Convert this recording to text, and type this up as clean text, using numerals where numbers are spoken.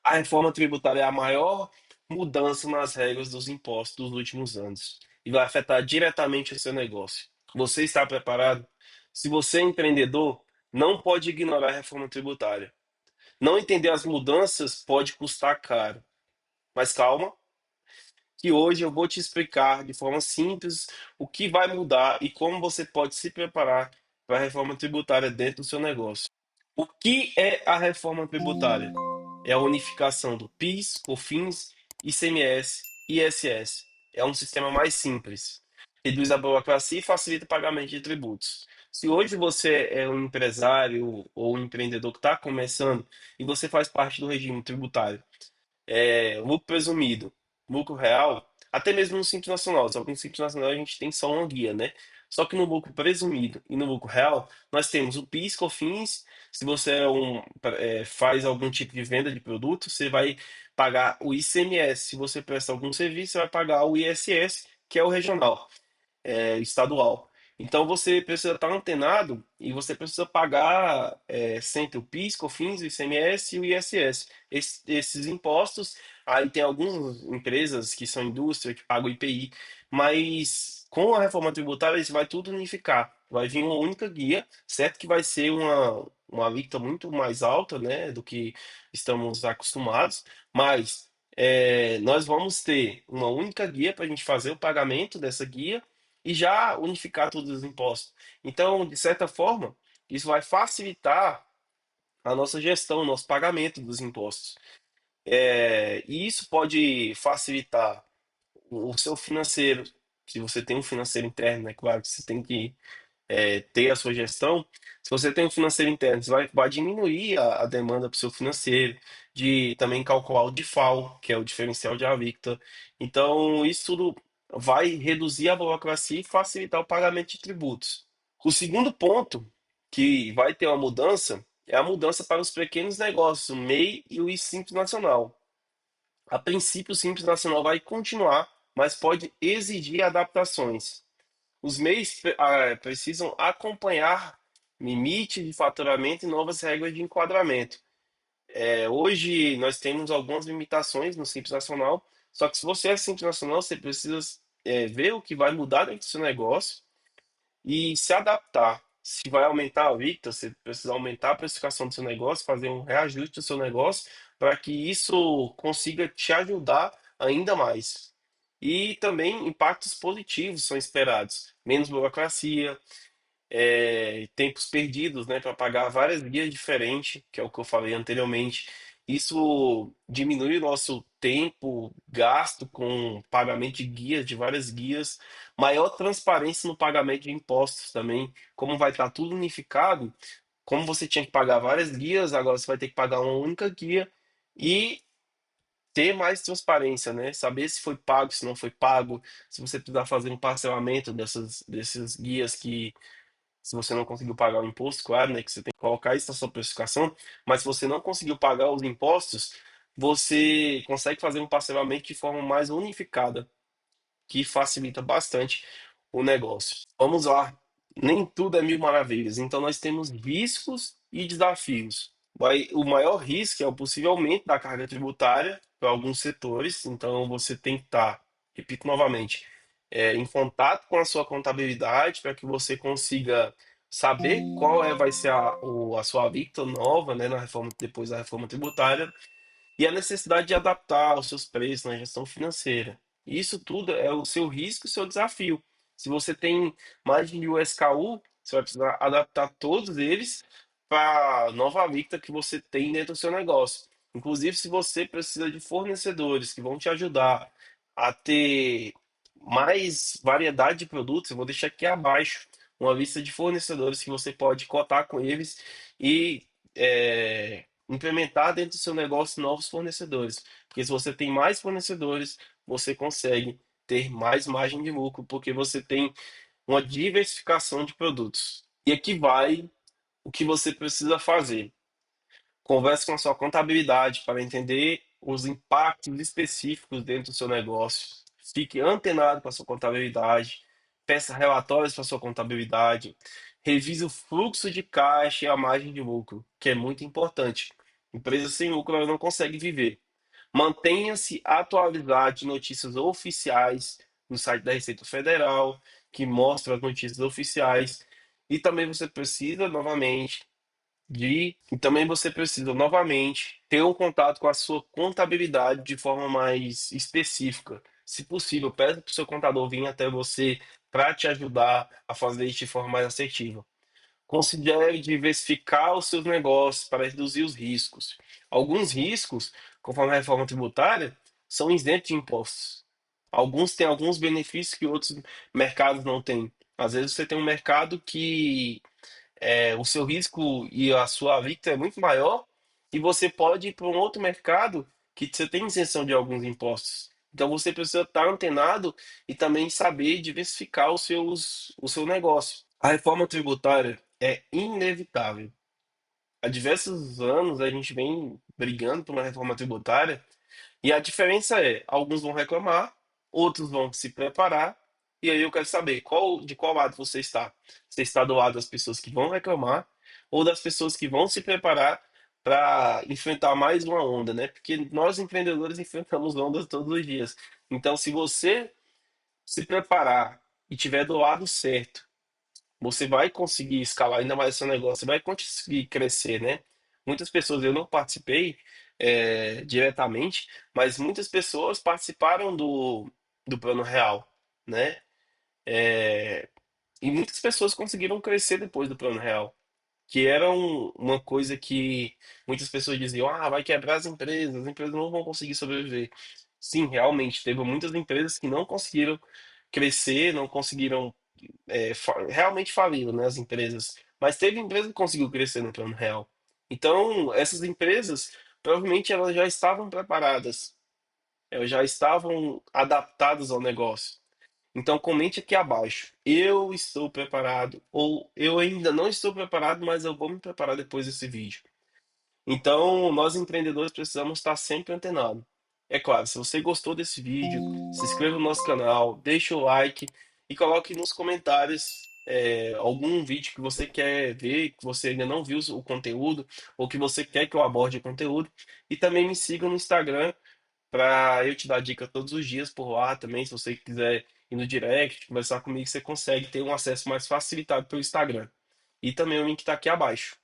A reforma tributária é a maior mudança nas regras dos impostos dos últimos anos e vai afetar diretamente o seu negócio. Você está preparado? Se você é empreendedor, não pode ignorar a reforma tributária. Não entender as mudanças pode custar caro. Mas calma, que hoje eu vou te explicar de forma simples o que vai mudar e como você pode se preparar para a reforma tributária dentro do seu negócio. O que é a reforma tributária? É a unificação do PIS, COFINS, ICMS e ISS. É um sistema mais simples. Reduz a burocracia e facilita o pagamento de tributos. Se hoje você é um empresário ou um empreendedor que está começando e você faz parte do regime tributário, lucro presumido, lucro real, até mesmo no Simples Nacional. Só que no Simples Nacional a gente tem só uma guia, né? Só que no lucro presumido e no lucro real, nós temos o PIS, COFINS. Se você faz algum tipo de venda de produto, você vai pagar o ICMS. Se você presta algum serviço, você vai pagar o ISS, que é o regional, estadual. Então você precisa estar antenado e você precisa pagar sempre o PIS, COFINS, o ICMS e o ISS. Esses impostos, aí tem algumas empresas que são indústria que pagam o IPI, mas com a reforma tributária isso vai tudo unificar. Vai vir uma única guia, certo que vai ser uma alíquota muito mais alta, né, do que estamos acostumados, mas nós vamos ter uma única guia para a gente fazer o pagamento dessa guia e já unificar todos os impostos. Então, de certa forma, isso vai facilitar a nossa gestão, o nosso pagamento dos impostos. E isso pode facilitar o seu financeiro. Se você tem um financeiro interno, é claro que você tem que ter a sua gestão. Se você tem um financeiro interno, você vai diminuir a demanda para o seu financeiro, de também calcular o DIFAL, que é o diferencial de alíquota. Então, isso tudo vai reduzir a burocracia e facilitar o pagamento de tributos. O segundo ponto que vai ter uma mudança é a mudança para os pequenos negócios, o MEI e o Simples Nacional. A princípio, o Simples Nacional vai continuar, mas pode exigir adaptações. Os MEIs precisam acompanhar limite de faturamento e novas regras de enquadramento. Hoje nós temos algumas limitações no Simples Nacional, só que se você é Simples Nacional, você precisa ver o que vai mudar dentro do seu negócio e se adaptar. Se vai aumentar a alíquota, você precisa aumentar a precificação do seu negócio, fazer um reajuste do seu negócio para que isso consiga te ajudar ainda mais. E também impactos positivos são esperados. Menos burocracia, tempos perdidos, né, para pagar várias guias diferentes, que é o que eu falei anteriormente. Isso diminui o nosso tempo gasto com pagamento de guias, de várias guias, maior transparência no pagamento de impostos também, como vai estar tudo unificado, como você tinha que pagar várias guias, agora você vai ter que pagar uma única guia e ter mais transparência, né? Saber se foi pago, se não foi pago, se você precisar fazer um parcelamento desses guias que se você não conseguiu pagar o imposto, claro, né, que você tem que colocar isso na sua precificação, mas se você não conseguiu pagar os impostos, você consegue fazer um parcelamento de forma mais unificada, que facilita bastante o negócio. Vamos lá. Nem tudo é mil maravilhas, então nós temos riscos e desafios. O maior risco é o possível aumento da carga tributária para alguns setores, então você tem que estar, repito novamente, em contato com a sua contabilidade para que você consiga saber vai ser a sua alíquota nova, né, na reforma, depois da reforma tributária, e a necessidade de adaptar os seus preços na gestão financeira. Isso tudo é o seu risco e o seu desafio. Se você tem mais de 1.000 SKU, você vai precisar adaptar todos eles para a nova alíquota que você tem dentro do seu negócio. Inclusive, se você precisa de fornecedores que vão te ajudar a ter mais variedade de produtos, eu vou deixar aqui abaixo uma lista de fornecedores que você pode cotar com eles e implementar dentro do seu negócio novos fornecedores. Porque se você tem mais fornecedores, você consegue ter mais margem de lucro, porque você tem uma diversificação de produtos. E aqui vai o que você precisa fazer. Converse com a sua contabilidade para entender os impactos específicos dentro do seu negócio. Fique antenado com a sua contabilidade. Peça relatórios para a sua contabilidade. Revise o fluxo de caixa e a margem de lucro, que é muito importante. Empresa sem lucro ela não consegue viver. Mantenha-se atualizado de notícias oficiais no site da Receita Federal, que mostra as notícias oficiais. E também você precisa novamente e também você precisa novamente ter um contato com a sua contabilidade de forma mais específica. Se possível, peça para o seu contador vir até você para te ajudar a fazer isso de forma mais assertiva. Considere diversificar os seus negócios para reduzir os riscos. Alguns riscos, conforme a reforma tributária, são isentos de impostos. Alguns têm alguns benefícios que outros mercados não têm. Às vezes você tem um mercado que o seu risco e a sua alíquota é muito maior e você pode ir para um outro mercado que você tem isenção de alguns impostos. Então você precisa estar antenado e também saber diversificar o seu negócio. A reforma tributária é inevitável. Há diversos anos a gente vem brigando por uma reforma tributária e a diferença é, alguns vão reclamar, outros vão se preparar, e aí eu quero saber de qual lado você está. Você está do lado das pessoas que vão reclamar ou das pessoas que vão se preparar para enfrentar mais uma onda, né? Porque nós empreendedores enfrentamos ondas todos os dias. Então, se você se preparar e tiver do lado certo, você vai conseguir escalar ainda mais seu negócio, você vai conseguir crescer, né? Muitas pessoas, eu não participei diretamente, mas muitas pessoas participaram do Plano Real, né? E muitas pessoas conseguiram crescer depois do Plano Real, que era uma coisa que muitas pessoas diziam, ah, vai quebrar as empresas não vão conseguir sobreviver. Sim, realmente, teve muitas empresas que não conseguiram crescer, não conseguiram realmente faliram, né, as empresas. Mas teve empresa que conseguiu crescer no plano real. Então, essas empresas, provavelmente elas já estavam preparadas, elas já estavam adaptadas ao negócio. Então, comente aqui abaixo. Eu estou preparado, ou eu ainda não estou preparado, mas eu vou me preparar depois desse vídeo. Então, nós empreendedores precisamos estar sempre antenados. É claro, se você gostou desse vídeo, se inscreva no nosso canal, deixe o like e coloque nos comentários algum vídeo que você quer ver, que você ainda não viu o conteúdo, ou que você quer que eu aborde o conteúdo. E também me siga no Instagram para eu te dar dica todos os dias por lá também. Se você quiser ir no direct, conversar comigo, você consegue ter um acesso mais facilitado pelo Instagram. E também o link está aqui abaixo.